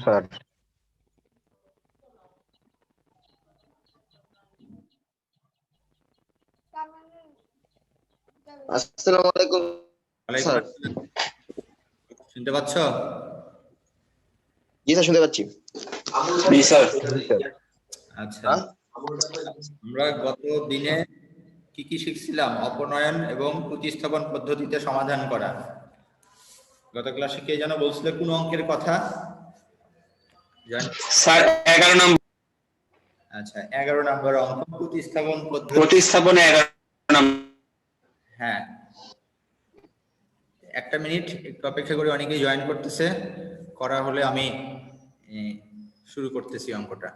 Sir আসসালামু আলাইকুম sir. শুনতে পাচ্ছ? জি স্যার, শুনতে পাচ্ছি। জি স্যার। আচ্ছা, আমরা গত দিনে কি কি শিখছিলাম? অপনয়ন এবং প্রতিস্থাপন পদ্ধতিতে সমাধান করা। গত ক্লাসে কে যেন বলছিল কোন অঙ্কের কথা? স্যার 11 নম্বর। আচ্ছা, 11 নম্বর অঙ্ক, প্রতিস্থাপন পদ্ধতি। প্রতিস্থাপনে 11 নম্বর। হ্যাঁ, একটা মিনিট একটু অপেক্ষা করে, অনেকেই জয়েন করতেছে। করা হলে আমি শুরু করতেছি অঙ্কটা।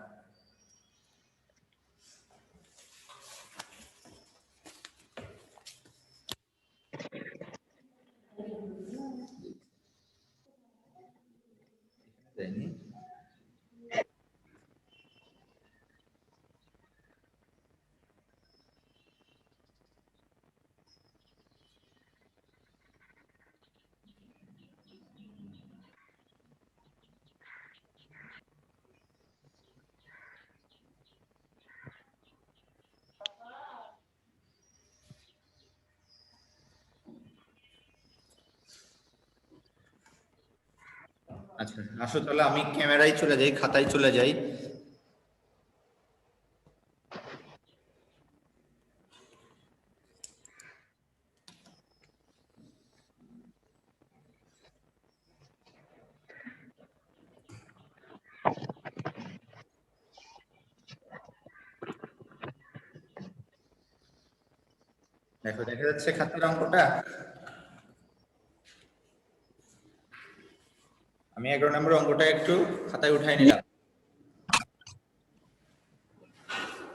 আচ্ছা, আসো তাহলে আমি ক্যামেরায় চলে যাই, খাতায় চলে যাই। দেখো, দেখা যাচ্ছে খাতার অঙ্কটা? আমি 11 নম্বর অঙ্কটা একটু খাতায় উঠাই নিলাম।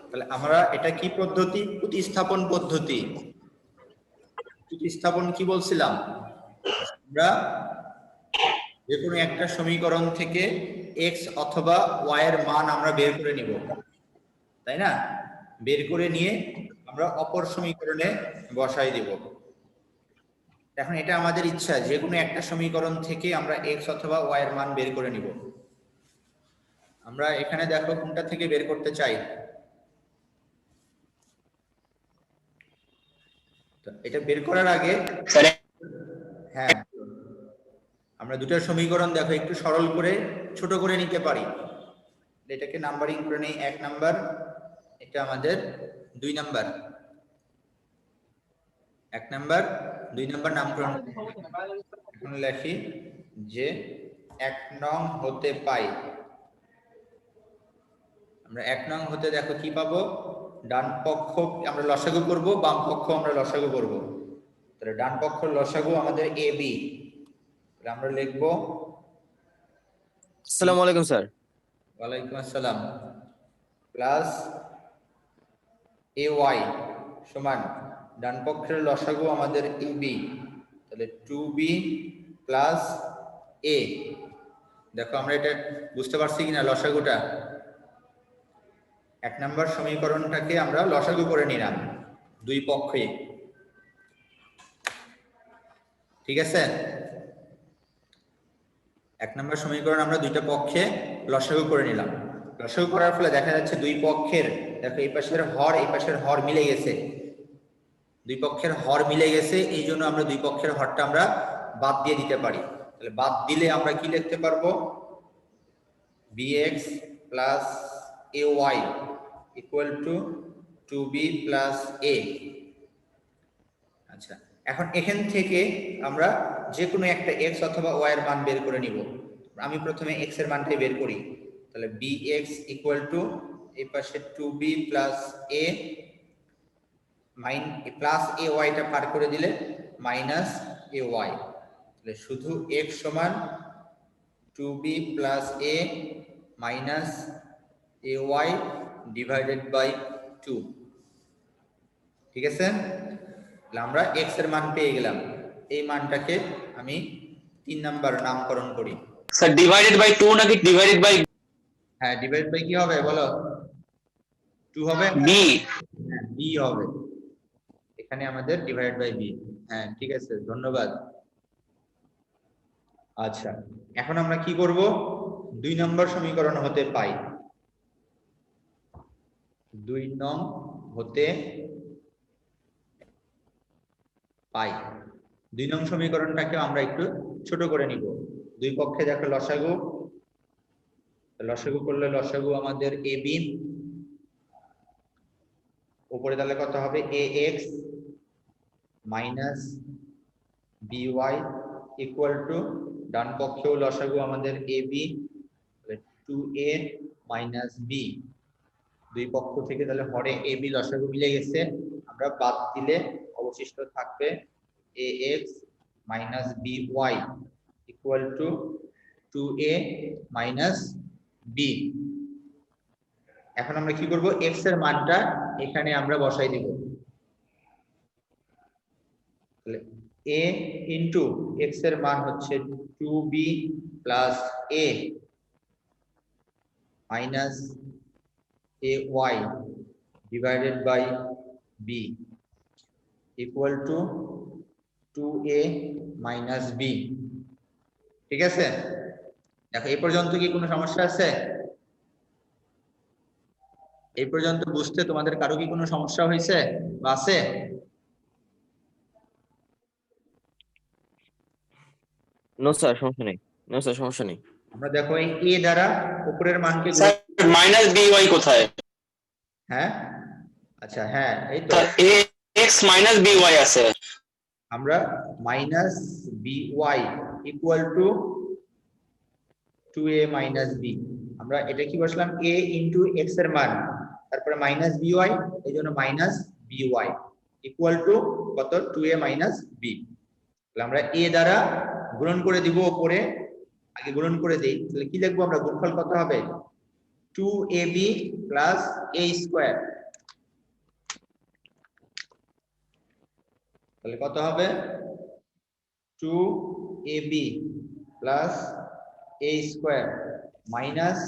তাহলে আমরা এটা কি পদ্ধতি? প্রতিস্থাপন পদ্ধতি। প্রতিস্থাপন কি বলছিলাম? আমরা যে কোনো একটা সমীকরণ থেকে এক্স অথবা ওয়াই এর মান আমরা বের করে নিব, তাই না? বের করে নিয়ে আমরা অপর সমীকরণে বসাই দিব। এখন এটা আমাদের ইচ্ছা, যে কোনো একটা সমীকরণ থেকে আমরা এক্স অথবা ওয়াই এর মান বের করে নিব। আমরা এখানে দেখো কোনটা থেকে বের করতে চাই। এটা বের করার আগে হ্যাঁ, আমরা দুটো সমীকরণ দেখো একটু সরল করে ছোট করে নিতে পারি। এটাকে নাম্বারিং করে নেই। 1 নাম্বার, এটা আমাদের 2 নাম্বার। 1 নাম্বার 2 নাম্বার নামকরণ। এখন লিখি যে 1 নং হতে পাই। আমরা 1 নং হতে দেখো কি পাবো? ডান পক্ষ আমরা লসাগু করব, বাম পক্ষ আমরা লসাগু করব। তাহলে ডান পক্ষ লসাগু আমাদের এ বি। তাহলে আমরা লিখব, আসসালামু আলাইকুম স্যার। ওয়ালাইকুম আসসালাম, প্লাস এ ওয়াই সমান ডান পক্ষের লসাগু আমাদের এ বি। তাহলে 2b প্লাস এ। দেখো আমরা এটা বুঝতে পারছি কিনা লসাগুটা? 1 নম্বর সমীকরণটাকে আমরা লসাগু করে নিলাম দুই পক্ষে, ঠিক আছে? 1 নম্বর সমীকরণ আমরা দুইটা পক্ষে লসাগু করে নিলাম। লসাগু করার ফলে দেখা যাচ্ছে দুই পক্ষের, দেখো এই পাশের হর এই পাশের হর মিলে গেছে। দুই পক্ষের হর মিলে গেছে, এই জন্য আমরা দুই পক্ষের হরটা আমরা বাদ দিয়ে দিতে পারি। তাহলে বাদ দিলে আমরা কি লিখতে পারবো? bx plus ay equal to 2b plus a। আচ্ছা, এখন এখান থেকে আমরা যে কোনো একটা x অথবা y এর মান বের করে নিব। আমি প্রথমে x এর মানটাই বের করি। তাহলে bx ইকুয়াল টু এই পাশে 2b plus a plus ay টা পার করে দিলে মাইনাস ay। তাহলে শুধু x সমান 2b plus a minus ay divided by 2। ঠিক আছে? তাহলে আমরা x এর মান পেয়ে গেলাম। এই মানটাকে আমি 3 নাম্বার নামকরণ করি। স্যার ডিভাইডেড বাই 2 নাকি ডিভাইডেড বাই? হ্যাঁ, ডিভাইড বাই কি হবে বলো? 2 হবে। b। বি হবে, এখানে আমাদের ডিভাইডেড বাই বি। হ্যাঁ ঠিক আছে, ধন্যবাদ। আচ্ছা, এখন আমরা কি করব, 2 নম্বর সমীকরণ হতে পাই, 2 নং হতে পাই। 2 নং সমীকরণটাকে আমরা একটু ছোট করে নিব। দুই পক্ষে দেখো লসাগু, লসাগু করলে লসাগু আমাদের এ বি, উপরে তাহলে কত হবে ax minus by equal to, ডান পক্ষেও লসাগু আমাদের ab 2a মাইনাস b, দুই পক্ষ থেকে তাহলে হরে ab লসাগু মিলে গেছে, আমরা বাদ দিলে অবশিষ্ট থাকবে ax minus by equal to 2a minus b। এখন আমরা কি করব, x এর মানটা এখানে আমরা বসাই দিব, তাহলে a ইনটু x এর মান হচ্ছে 2b plus a minus ay divided by b equal to 2a minus b। ঠিক আছে, দেখো এই পর্যন্ত কি কোনো সমস্যা আছে? এই পর্যন্ত বুঝতে তোমাদের কারো কি কোনো সমস্যা হয়েছে বা আছে? নো স্যার, সমস্যা নেই। নো স্যার, সমস্যা নেই। আমরা দেখো এই a দ্বারা উপরের মানকে স্যার মাইনাস by কোথায়? হ্যাঁ আচ্ছা, হ্যাঁ এই তো স্যার ax মাইনাস by আছে। আমরা minus by equal to 2a minus b, আমরা এটা কি বসলাম a ইনটু x এর মান, তারপরে মাইনাস by, এই জন্য মাইনাস by ইকুয়াল টু কত 2a মাইনাস b। তাহলে আমরা a দ্বারা গুণন করে দিব, উপরে আগে গুণন করে দেই, তাহলে কি লিখবো আমরা, গুণফল কত হবে 2ab প্লাস a স্কয়ার, তাহলে কত হবে 2ab plus a square minus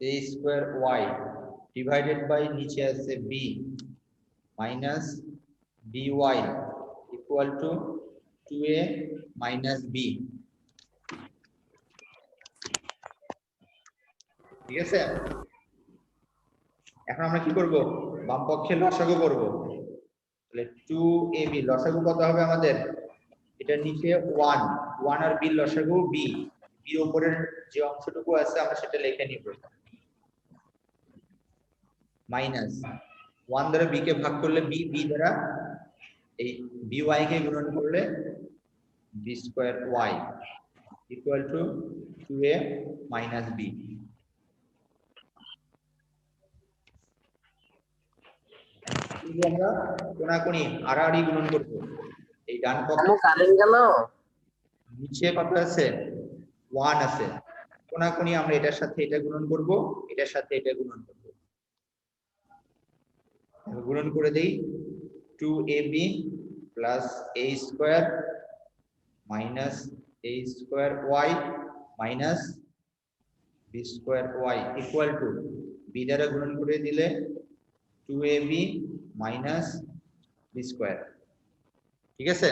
a square y divided by নিচে আছে b minus by equal to 2a minus b। ঠিক আছে, এখন আমরা কি করব, বাম পক্ষে লসাগু করব, তাহলে 2ab লসাগু কত হবে আমাদের, এটা নিচে 1 আর b লসাগু b, b উপরের যে অংশটুকু আছে আমরা সেটা লিখে নিব, মাইনাস 1 দ্বারা b কে ভাগ করলে b, b দ্বারা এই by কে গুণন করলে b square y equal to 2a minus b। আমরা কোনাকুনি আড়াআড়ি গুণন করব, এই ডান পক্ষে কারেন্ট গেল, নিচে কত আছে 1 আছে, কোনাকুনি আমরা এটার সাথে এটা গুণন করব, এটার সাথে এটা গুণন করব, গুণন করে দেই 2ab plus a square minus a square y minus b square y equal two, b দ্বারা গুণন করে দিলে 2ab মাইনাস b স্কয়ার। ঠিক আছে,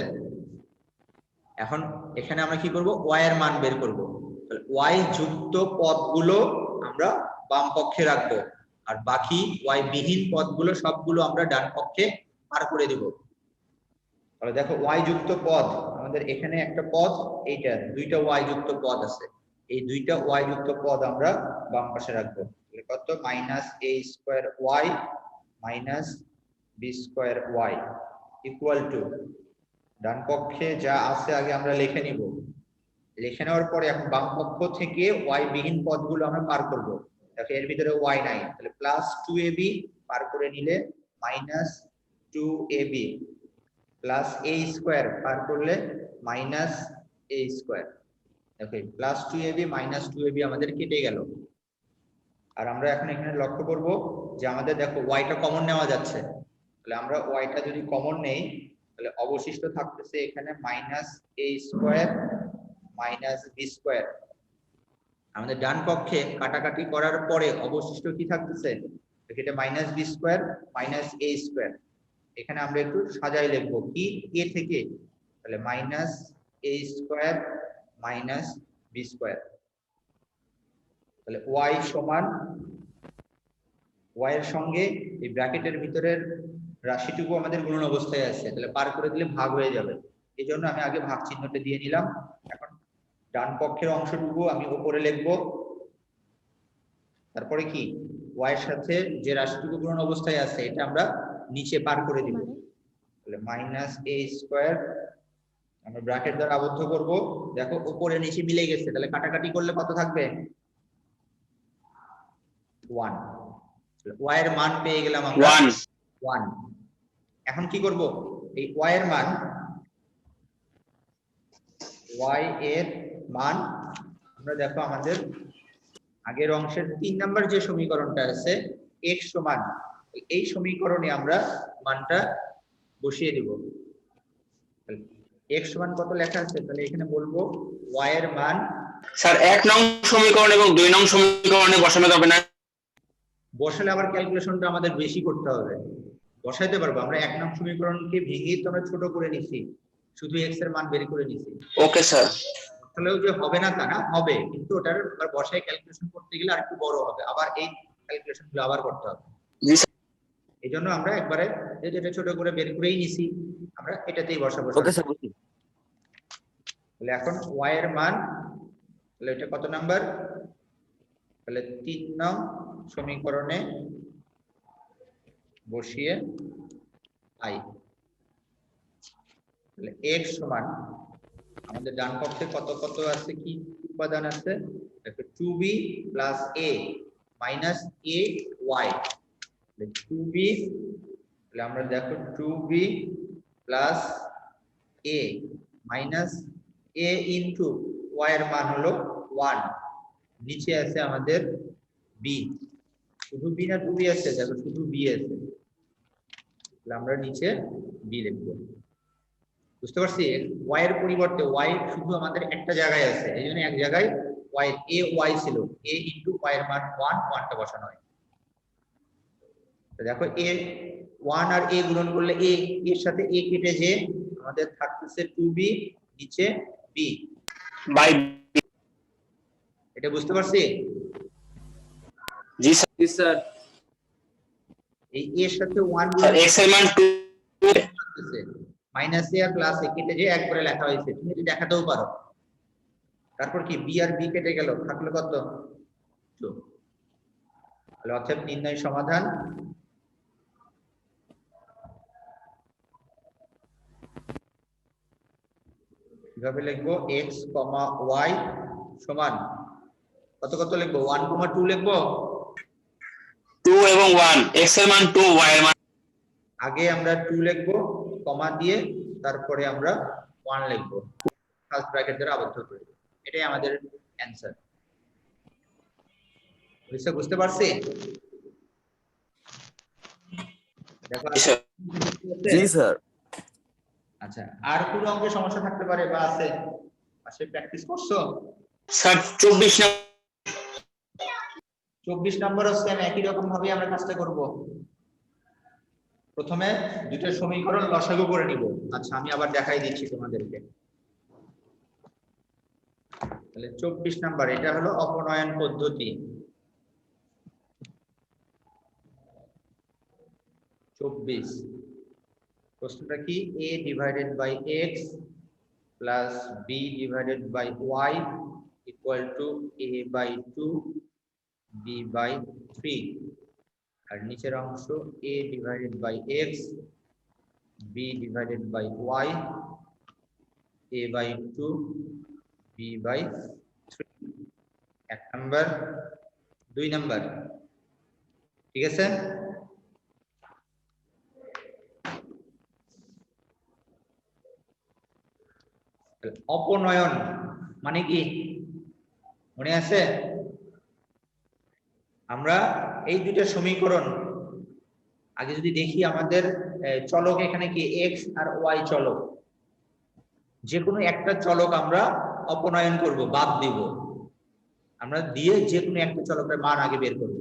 এখন এখানে আমরা কি করব, y এর মান বের করব, তাহলে y যুক্ত পদগুলো আমরা বাম পক্ষে রাখবো, আর বাকি y বিহীন পদগুলো সবগুলো আমরা ডান পক্ষে পার করে দেব। তাহলে দেখো y যুক্ত পদ আমাদের এখানে একটা পদ, এইটা দুইটা y যুক্ত পদ আছে, এই দুইটা y যুক্ত পদ আমরা বাম পাশে রাখবো, তাহলে কত minus a square y minus b square y equal to, ডান পক্ষে যা আছে আগে আমরা লিখে নিব, লিখে নেওয়ার পরে এখন বাম পক্ষ থেকে y বিহীন পদগুলো আমরা পার করব, দেখো এর ভিতরে y নাই, তাহলে প্লাস 2ab পার করে নিলে minus 2ab plus a square পার করলে মাইনাস a স্কয়ার, দেখো প্লাস 2ab মাইনাস 2ab আমাদের কেটে গেল। আর আমরা এখন এখানে লক্ষ্য করব যে আমাদের দেখো y-টা কমন নেওয়া যাচ্ছে, তাহলে আমরা y-টা যদি কমন নেই তাহলে অবশিষ্ট থাকতেছে এখানে minus a square minus b square. আমাদের ডান পক্ষে কাটাকাটি করার পরে অবশিষ্ট কি থাকতেছে, এটা মাইনাস বি স্কোয়ার মাইনাস এ স্কোয়ার। এখানে আমরা একটু সাজাই লিখবো কি এ থেকে, তাহলে মাইনাস এ স্কোয়ার মাইনাস বি স্কোয়ার, তাহলে ওয়াই সমান ওয়াই এর সঙ্গে এই ব্র্যাকেটের ভিতরের রাশিটুকু আমাদের গুণন অবস্থায় আছে, তাহলে পার করে দিলে ভাগ হয়ে যাবে। এই জন্য আমি আগে ভাগ চিহ্নটা দিয়ে নিলাম। এখন ডান পক্ষের অংশটুকু আমি উপরে লিখবো, তারপরে কি ওয়াই এর সাথে যে রাশিটুকু গুণন অবস্থায় আছে এটা আমরা নিচে পার করে দিব, তাহলে মাইনাস এ স্কোয়ার আমরা ব্র্যাকেট দ্বারা আবদ্ধ করব। দেখো উপরে নিচে মিলে গেছে, তাহলে কাটাকাটি করলে কত থাকবে 1। ওয়াই এর মান পেয়ে গেলাম আমরা 1। এখন কি করব, এই ওয়াই এর মান আমরা দেখো আমাদের আগের অংশের 3 নাম্বার যে সমীকরণটা আছে x সমান, এই সমীকরণে আমরা মানটা বসিয়ে দিব। x সমান কত লেখা আছে, তাহলে এখানে বলবো y এর মান। স্যার 1 নং সমীকরণ এবং 2 নং সমীকরণে বসানো যাবে না? বসালে আবার ক্যালকুলেশনটা আমাদের বেশি করতে হবে। বসাইতে পারবো আমরা 1 নং সমীকরণকে ভেঙে তো আমরা ছোট করে নিছি, শুধু x এর মান বের করে নিছি। Okay sir. তাহলেও যে হবে না তা না, হবে, কিন্তু ওটার বসায় ক্যালকুলেশন করতে গেলে আরেকটু বড় হবে, আবার এই ক্যালকুলেশনগুলো আবার করতে হবে। জি স্যার। এই জন্য আমরা একবারে যেটা ছোট করে বের করেই নিছি, আমরা এটাতেই বসাবো। Okay sir. তাহলে এখন y এর মান, তাহলে এটা কত নাম্বার, তাহলে 3 নং সমীকরণে বসিয়ে i, তাহলে x সমান আমাদের ডান পক্ষে কত কত আছে, কি উপাদান আছে, দেখো 2b + a - ay, 2b, তাহলে আমরা দেখো 2b + a - a into y এর মান হলো 1, নিচে আছে আমাদের b, শুধু b না 2b আছে, দেখো শুধু b আছে, তাহলে আমরা নিচে b লিখব। বুঝতে পারছি, y এর পরিবর্তে y শুধু আমাদের একটা জায়গায় আছে, এই জন্য এক জায়গায় y ay ছিল, a ইনটু y এর মান 1টা বসানো হয়। দেখো a 1 আর a গুণন করলে a এর সাথে a কেটে যে আমাদের থাকতেছে 2b নিচে b বাই। এটা বুঝতে পারছি? জি স্যার। জি স্যার। এই a এর সাথে 1 স্যার x এর মান 2 থাকতেছে, মাইনাস a আর প্লাস a কেটে যে এক করে লেখা হয়েছে, তুমি এটা দেখাতেও পারো। তারপর কি b আর b কেটে গেল, থাকলো কত 2। তাহলে অর্থাৎ নির্ণয় সমাধান কিভাবে লিখবো, x, y সমান কত কত লিখবো, 1, 2 লিখবো। 2 এবং 1, x এর মান 2, y এর মান, আগে আমরা 2 লিখবো কমা দিয়ে, তারপরে আমরা 1 লিখবো, ফার্স্ট ব্র্যাকেট দ্বারা আবদ্ধ করে। এটাই আমাদের অ্যানসার। বুঝতে পারছি? দেখো জি স্যার। আচ্ছা, আর কোন অঙ্কে সমস্যা থাকতে পারে বা আছে, পাশে প্র্যাকটিস করছো? স্যার 24 নম্বরও সেম একই রকম ভাবে আমরা কাজটা করব। প্রথমে দুটো সমীকরণ লসাগু করে নিব। আচ্ছা, আমি আবার দেখাই দিচ্ছি তোমাদেরকে। তাহলে 24 নাম্বার, এটা হলো অপনয়ন পদ্ধতি। 24 প্রশ্নটা কি, a divided by x plus b divided by y equal to a by 2 b by 3, আর নিচের অংশ a divided by x b divided by y a by 2 b by 3। 1 number, 2 number, ঠিক আছে? অপনয়ন মানে কি মনে আছে? আমরা এই দুটো সমীকরণ আগে যদি দেখি, আমাদের চলক এখানে কি x আর y চলক, যে কোনো একটা চলক আমরা অপনয়ন করব, বাদ দিব, আমরা দিয়ে যে কোনো একটা চলকের মান আগে বের করব।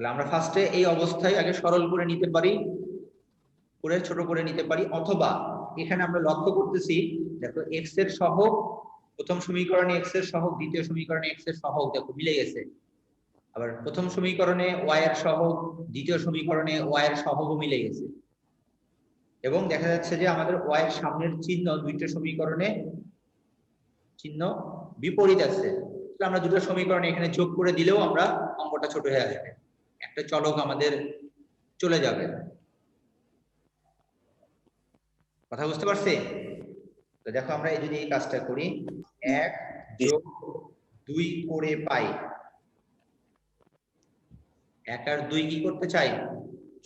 তাহলে আমরা ফার্স্টে এই অবস্থায় আগে সরল করে নিতে পারি, করে ছোট করে নিতে পারি, অথবা এখানে আমরা লক্ষ্য করতেছি দেখো এক্স এর সহগ প্রথম সমীকরণে এক্স এর সহগ, দ্বিতীয় সমীকরণে এক্স এর সহগ দেখো মিলে গেছে। আবার প্রথম সমীকরণে ওয়াই এর সহগ, দ্বিতীয় সমীকরণে ওয়াই এর সহগও মিলে গেছে। এবং দেখা যাচ্ছে যে আমাদের ওয়াই এর সামনের চিহ্ন দুইটা সমীকরণে চিহ্ন বিপরীত আছে। তাহলে আমরা দুটো সমীকরণে এখানে যোগ করে দিলেও আমরা অঙ্কটা ছোট হয়ে আসবে, একটা চলক আমাদের চলে যাবে। কথা বুঝতে পারছি? তো দেখো আমরা যদি এই কাজটা করি, 1 যোগ 2 করে পাই, 1 আর 2 কি করতে চাই?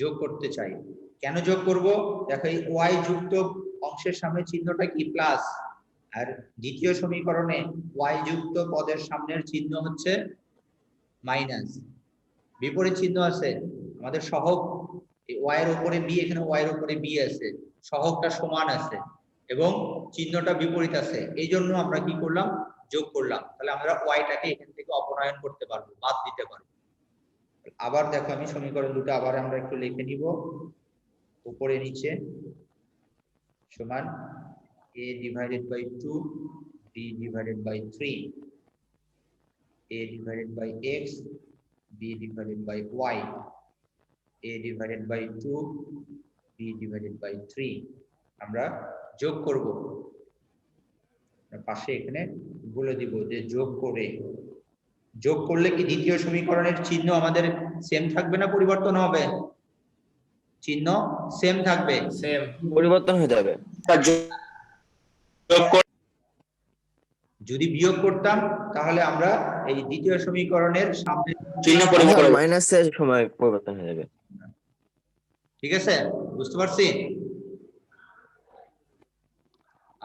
যোগ করতে চাই। কেন যোগ করব? দেখো এই ওয়াই যুক্ত অংশের সামনে চিহ্নটা কি প্লাস, আর দ্বিতীয় সমীকরণে ওয়াই যুক্ত পদের সামনের চিহ্ন হচ্ছে মাইনাস, বিপরীত চিহ্ন আছে। আমাদের সহগ ওয়াই এর উপরে বি, এখানে ওয়াই এর উপরে বি আছে, সহগটা সমান আছে এবং চিহ্নটা বিপরীত আছে, এই জন্য আমরা কি করলাম? যোগ করলাম। তাহলে আমরা ওয়াইটাকে এখান থেকে অপনয়ন করতে পারবো, বাদ দিতে পারবো। আবার দেখো আমি সমীকরণ দুটো আবার আমরা একটু লিখে নিব, উপরে নিচে সমান a divided by 2 b divided by 3, a divided by x, b divided by y, a divided by 2, b divided by 3 আমরা যোগ করব। পাশে এখানে বলে দিব যে যোগ করে, যোগ করলে কি দ্বিতীয় সমীকরণের চিহ্ন আমাদের সেম থাকবে না পরিবর্তন হবে? চিহ্ন সেম থাকবে, সেম পরিবর্তন হয়ে যাবে। যদি বিয়োগ করতাম তাহলে আমরা এই দ্বিতীয় সমীকরণের সামনে চিহ্ন পরিবর্তন হবে। মাইনাসের সময় পরিবর্তন হয়ে যাবে। ঠিক আছে, বুঝতে পারছি?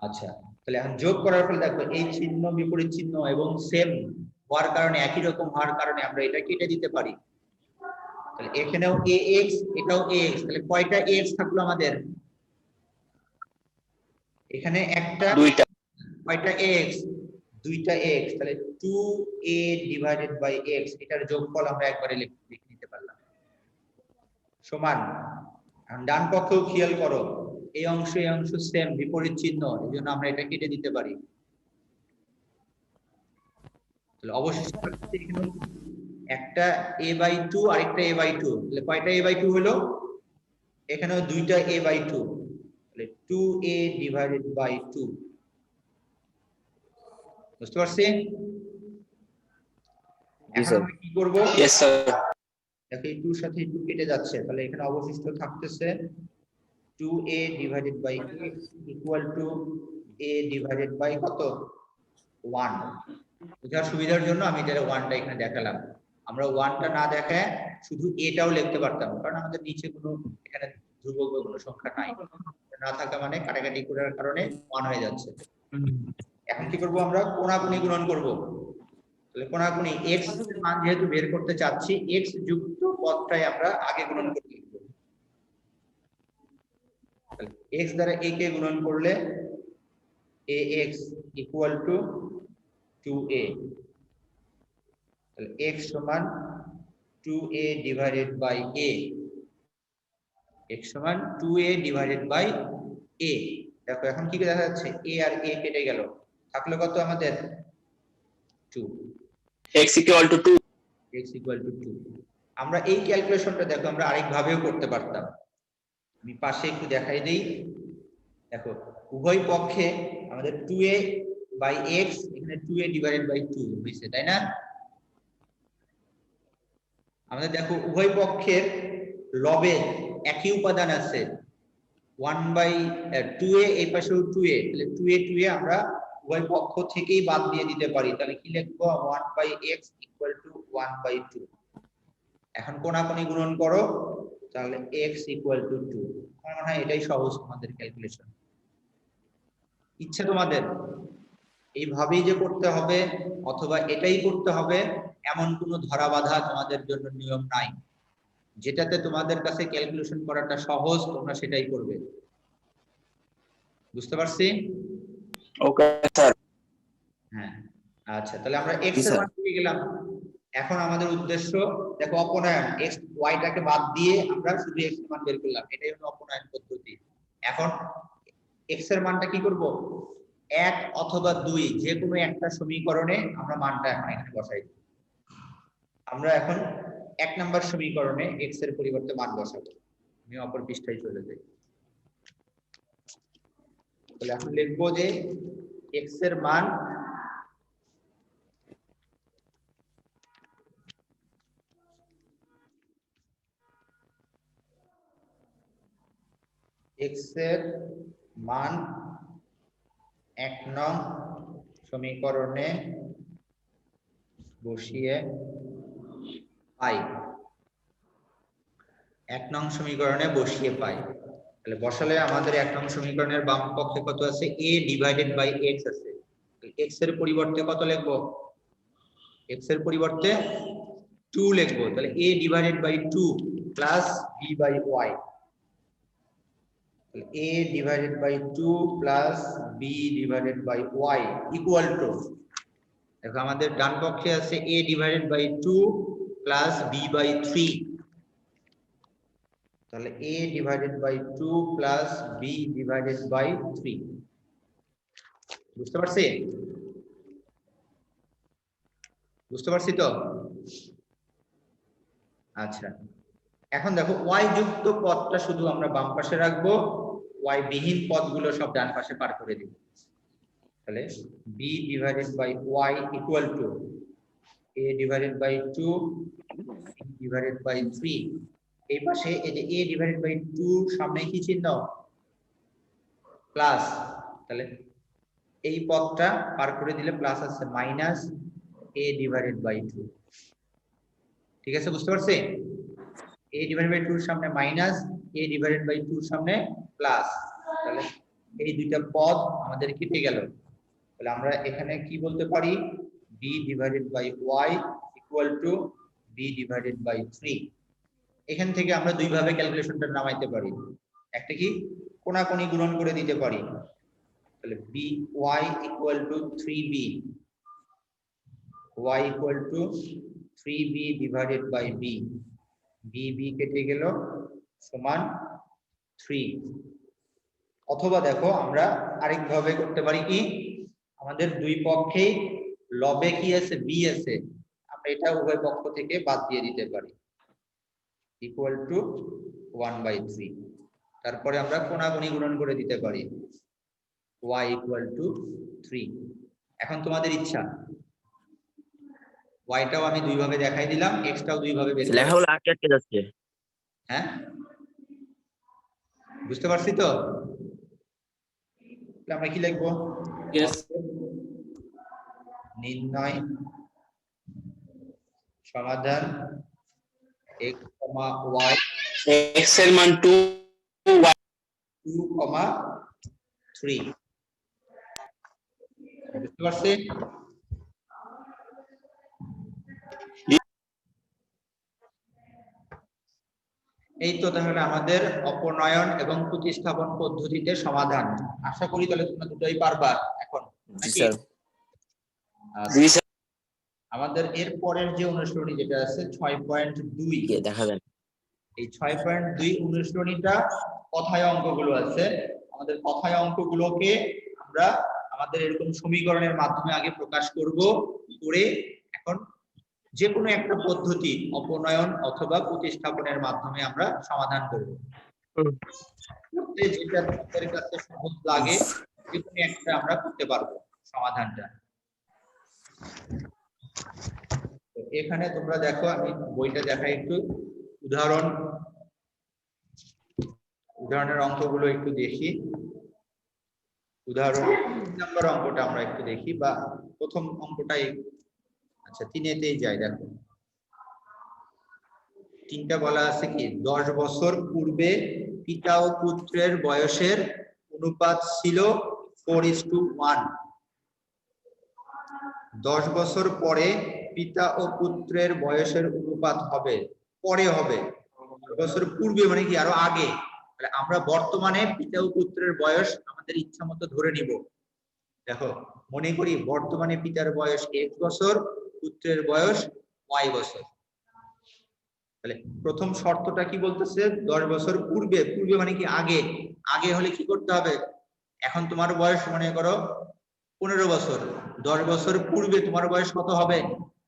আচ্ছা, তাহলে এখন যোগ করার ফলে দেখো এই চিহ্ন বিপরীত চিহ্ন এবং সেম হওয়ার কারণে, একই রকম হওয়ার কারণে আমরা এটা কেটে দিতে পারি। তাহলে এখানেও ax, এটাও ax, তাহলে কয়টা x থাকলো আমাদের? এখানে একটা, দুইটা। কয়টা x? দুইটা x, তাহলে 2a divided by x, এটার যোগফল আমরা একবারে লিখে নিতে পারলাম সমান। ডান পক্ষেও খেয়াল করো, এই অংশ এই অংশ সেম, বিপরীত চিহ্ন, এই জন্য আমরা এটা কেটে দিতে পারি। তাহলে অবশিষ্ট এখানে একটা a/2 আর একটা a/2, তাহলে কয়টা a/2 হলো? এখানেও দুইটা a/2, তাহলে 2a divided by 2। বুঝতে পারছি? এখন আমরা কি করব? Yes sir. দেখো এই 2 সাথে 2 কেটে যাচ্ছে, তাহলে এখানে অবশিষ্ট থাকতেছে 2a divided by x equal to a divided by কত? 1। বোঝার সুবিধার জন্য আমি এটা 1টা এখানে দেখালাম। আমরা 1টা না দেখায় শুধু এটাও লিখতে পারতাম, কারণ আমাদের নিচে কোনো এখানে ধ্রুবক বা কোনো সংখ্যা নাই, না থাকা মানে কাটাকাটি করার কারণে 1 হয়ে যাচ্ছে। এখন কি করব? আমরা কোণাকুণি গুণন করব। তাহলে কোণাকুণি x এর মান যেহেতু বের করতে চাচ্ছি, x যুক্ত পদটাই আমরা আগে গুণন করে লিখব। তাহলে x দ্বারা a কে গুণন করলে ax equal to 2a, তাহলে x সমান 2a divided by a, x সমান 2a divided by a। দেখো এখন কি দেখা যাচ্ছে? a আর a কেটে গেল, থাকলো কত আমাদের? 2। x equal to 2। x equal to 2। আমরা এই ক্যালকুলেশনটা দেখো আমরা আরেক ভাবেও করতে পারতাম, আমি পাশে একটু দেখাই দেই। দেখো উভয় পক্ষে আমাদের 2a by x, এখানে 2a divided by 2 হইছে, তাই না? আমাদের দেখো উভয় পক্ষের লবে একই উপাদান আছে, 1/2a, এই পাশেও 2a, তাহলে 2a 2a আমরা উভয় পক্ষ থেকেই বাদ দিয়ে দিতে পারি। তাহলে কি লিখবো? 1/x equal to 1/2। এখন কোণাকুণি গুণন করো, তাহলে x equal to 2। আমার মনে হয় এটাই সহজ তোমাদের ক্যালকুলেশন। ইচ্ছা তোমাদের এইভাবেই যে করতে হবে অথবা এটাই করতে হবে এমন কোনো ধরাবাঁধা তোমাদের জন্য নিয়ম নাই। যেটাতে তোমাদের কাছে ক্যালকুলেশন করাটা সহজ তোমরা সেটাই করবে। বুঝতে পারছি? Okay sir. হ্যাঁ, আচ্ছা, তাহলে আমরা x জি এর স্যার। মান পেয়ে গেলাম। এখন আমাদের উদ্দেশ্য দেখো অপনয়ন, x y টাকে বাদ দিয়ে আমরা শুধু x এর মান বের করলাম, এটাই হলো অপনয়ন পদ্ধতি। এখন x এর মানটা কি করব, 1 অথবা 2 যে কোনো একটা সমীকরণে আমরা মানটা এখন এখানে বসাই। আমরা এখন 1 নম্বর সমীকরণে x এর পরিবর্তে মান বসাবো। আমি অপর পৃষ্ঠায় চলে যাই। তাহলে এখন লিখবো যে x এর মান x এর মান 1 নং সমীকরণে বসিয়ে পাই। 1 নং সমীকরণে বসিয়ে পাই। তাহলে বসালে আমাদের 1 নং সমীকরণের বাম পক্ষে কত আছে, a ডিভাইডেড বাই x আছে। x এর পরিবর্তে কত লিখবো, x এর পরিবর্তে 2 লিখবো। তাহলে a divided by 2 plus b by y। a divided by 2 plus b divided by y equal to, দেখো আমাদের ডান পক্ষে আছে a divided by 2 plus b by 3। তাহলে a divided by 2 plus b divided by 3। বুঝতে পারছি? বুঝতে পারছি তো? আচ্ছা, এখন দেখো y যুক্ত পদটা শুধু আমরা বাম পাশে রাখবো, y বিহীন পদগুলো সব ডান পাশে পার করে দিব। তাহলে b divided by y equal to a divided by 2 b divided by 3। এই পাশে এই যে a divided by 2 সামনে কি চিহ্ন, প্লাস। তাহলে এই পদটা পার করে দিলে প্লাস আছে মাইনাস a divided by 2। ঠিক আছে, বুঝতে পারছি? a divided by 2 এর সামনে মাইনাস, a divided by 2 এর সামনে প্লাস। তাহলে এই দুইটা পদ আমাদের কেটে গেল। তাহলে আমরা এখানে কি বলতে পারি, b divided by y equal to b divided by 3। এখান থেকে আমরা দুই ভাবে ক্যালকুলেশনটা নামাইতে পারি। একটা কি কোণাকুণি গুণন করে দিতে পারি। তাহলে y equal to 3b, y equal to 3b divided by b, b কেটে গেল সমান 3। অথবা দেখো আমরা আরেক ভাবে করতে পারি কি, আমাদের দুই পক্ষেই লবে কি আছে, b আছে, আমরা এটা উভয় পক্ষ থেকে বাদ দিয়ে দিতে পারি, ইকুয়াল টু 1/3। তারপরে আমরা কোণাকুণি গুণন করে দিতে পারি, y equal to 3। এখন তোমাদের ইচ্ছা, y টাও আমি দুই ভাবে দেখাই দিলাম, x টাও দুই ভাবে বের লেখা হলো আটকে আটকে যাচ্ছে। হ্যাঁ, বুঝতে পারছি তো? আমরা কি লিখবো, নির্ণয় সমাধান x, y x এর মান 2 y 2, 3। বুঝতে পারছি? এই তো তাহলে আমাদের অপনয়ন এবং প্রতিস্থাপন পদ্ধতিতে সমাধান। আশা করি তাহলে তোমরা দুটোই পারবা এখন নাকি? আমাদের এর পরের যে অনুশীলনী যেটা আছে 6.2 দেখাবেন, এই 6.2 অনুশীলনীটা কথায় অঙ্কগুলো আছে। আমাদের কথায় অঙ্কগুলোকে আমরা আমাদের এরকম সমীকরণের মাধ্যমে আগে প্রকাশ করব, করে এখন যে কোনো একটা পদ্ধতি অপনয়ন অথবা প্রতিস্থাপনের মাধ্যমে আমরা সমাধান করব। যেটা তোমাদের কাছে সহজ লাগে যে কোনো একটা আমরা করতে পারবো সমাধানটা। এখানে তোমরা দেখো, আমি বইটা দেখাই একটু, উদাহরণের অঙ্কগুলো একটু দেখি। উদাহরণ 3 নম্বর অঙ্কটা আমরা একটু দেখি, বা প্রথম অঙ্কটাই, আচ্ছা 3-তেই যাই। দেখো 3টা বলা আছে কি, 10 বছর পূর্বে পিতা ও পুত্রের বয়সের অনুপাত ছিল 4:1। 10 বছর পরে পিতা ও পুত্রের বয়সের অনুপাত হবে, পরে হবে। 10 বছর পূর্বে মানে কি আরো আগে। তাহলে আমরা বর্তমানে পিতা ও পুত্রের বয়স আমাদের ইচ্ছা মতো ধরে নিব। দেখো মনে করি বর্তমানে পিতার বয়স 1 বছর, পুত্রের বয়স ওয়াই বছর। তাহলে প্রথম শর্তটা কি বলতেছে, 10 বছর পূর্বে, পূর্বে মানে কি আগে, আগে হলে কি করতে হবে, এখন তোমার বয়স মনে করো 15 বছর, 10 বছর পূর্বে তোমার বয়স কত হবে,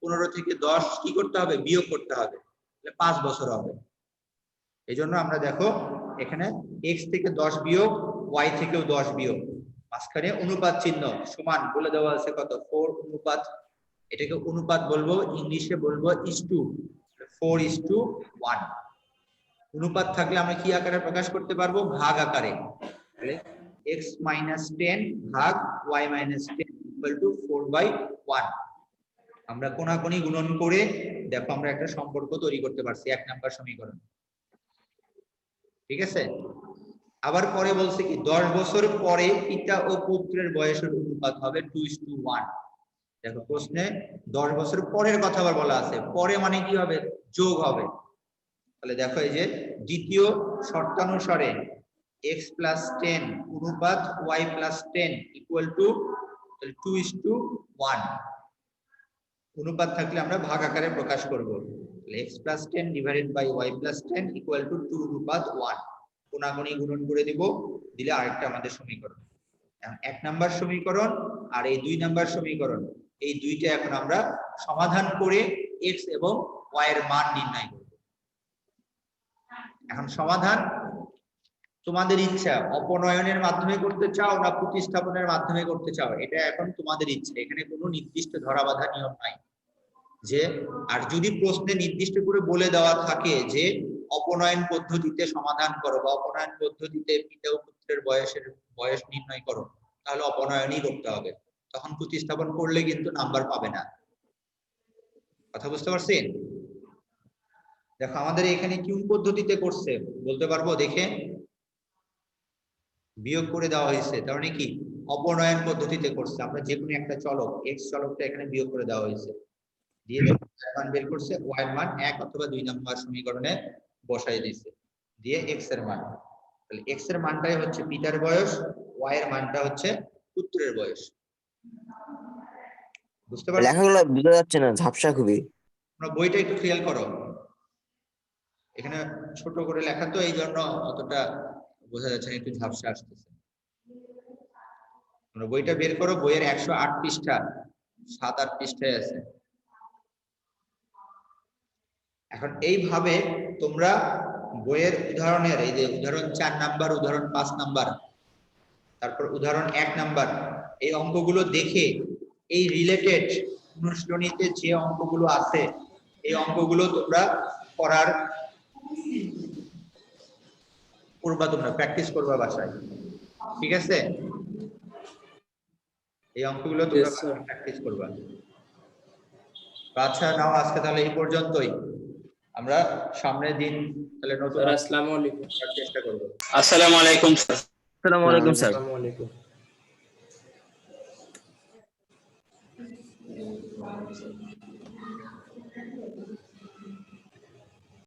15 থেকে 10 কি করতে হবে, বিয়োগ করতে হবে, তাহলে 5 বছর হবে। এই জন্য আমরা দেখো এখানে x থেকে 10 বিয়োগ, y থেকেও 10 বিয়োগ, মাঝখানে অনুপাত চিহ্ন সমান বলে দেওয়া আছে কত, 4 অনুপাত, এটাকে অনুপাত বলবো, ইংলিশে বলবো ইসটু, 4:1। অনুপাত থাকলে আমরা কি আকারে প্রকাশ করতে পারবো, ভাগ আকারে। তাহলে x - 10 ভাগ y - 10 = 4/1। আমরা কোনাকুনি গুণন করে দেখো আমরা একটা সম্পর্ক তৈরি করতে পারছি, 1 নাম্বার সমীকরণ। ঠিক আছে, আবার পরে বলছে কি 10 বছর পরে পিতা ও পুত্রের বয়সের অনুপাত হবে 2:1। দেখো প্রশ্নে 10 বছর পরের কথা আবার বলা আছে, পরে মানে কি হবে, যোগ হবে। তাহলে দেখো এই যে দ্বিতীয় শর্তানুসারে x + 10 অনুপাত y + 10 = 2:1। অনুপাত থাকলে আমরা ভাগ আকারে প্রকাশ করব, তাহলে x + 10 / y + 10 = 2:1। কোনাকুনি গুণন করে দিব, দিলে আরেকটা আমাদের সমীকরণ। এখন 1 নাম্বার সমীকরণ আর এই 2 নাম্বার সমীকরণ, এই দুইটা এখন আমরা সমাধান করে x এবং y এর মান নির্ণয় করব। এখন সমাধান তোমাদের ইচ্ছা, অপনয়নের মাধ্যমে করতে চাও না প্রতিস্থাপনের মাধ্যমে করতে চাও, এটা এখন তোমাদের ইচ্ছা, এখানে কোনো নির্দিষ্ট ধরাবাঁধা নিয়ম নাই। যে আর যদি প্রশ্নে নির্দিষ্ট করে বলে দেওয়া থাকে যে অপনয়ন পদ্ধতিতে সমাধান করো বা অপনয়ন পদ্ধতিতে পিতা ও পুত্রের বয়স নির্ণয় করো, তাহলে অপনয়নই করতে হবে, তখন প্রতিস্থাপন করলে কিন্তু নাম্বার পাবে না। কথা বুঝতে পারছেন? দেখো আমাদের এখানে কোন পদ্ধতিতে করছে বলতে পারবো, দেখে বিয়োগ করে দেওয়া হয়েছে, তার মানে কি অপনয়ন পদ্ধতিতে করছে। আমরা যে কোনো একটা চলক x চলকটা এখানে বিয়োগ করে দেওয়া হয়েছে, দিয়ে মান বের করছে, y এর মান 1 অথবা 2 নম্বর সমীকরণে বসাই দিয়েছে, দিয়ে x এর মান, তাহলে x এর মানটাই হচ্ছে পিতার বয়স, y এর মানটা হচ্ছে পুত্রের বয়স। বুঝতে পারছো? লেখাগুলো বোঝা যাচ্ছে না, ঝাপসা খুবই। তোমরা বইটা একটু খেয়াল করো, এখানে ছোট করে লেখা তো এই জন্য অতটা বোঝা যাচ্ছে না, একটু ঝাপসা আসতেছে। তোমরা বইটা বের করো, বইয়ের 108 পৃষ্ঠা, 7-8 পৃষ্ঠায় আছে। এখন এইভাবে তোমরা বইয়ের উদাহরণের এই যে উদাহরণ 4 নাম্বার, উদাহরণ 5 নাম্বার, তারপর উদাহরণ 1 নাম্বার, এই অঙ্কগুলো দেখে এই রিলেটেড অনুশীলনীতে যে অঙ্কগুলো আছে এই অঙ্কগুলো তোমরা করার করবা, তোমরা প্র্যাকটিস করবা বাসায়। ঠিক আছে, এই অঙ্কগুলো তোমরা প্র্যাকটিস করবা। আচ্ছা নাও, আজকে তাহলে এই পর্যন্তই, আমরা সামনের দিন তাহলে নতুন আসসালামু আলাইকুম। চেষ্টা করব। আসসালামু আলাইকুম স্যার। আসসালামু আলাইকুম স্যার। আসসালামু আলাইকুম।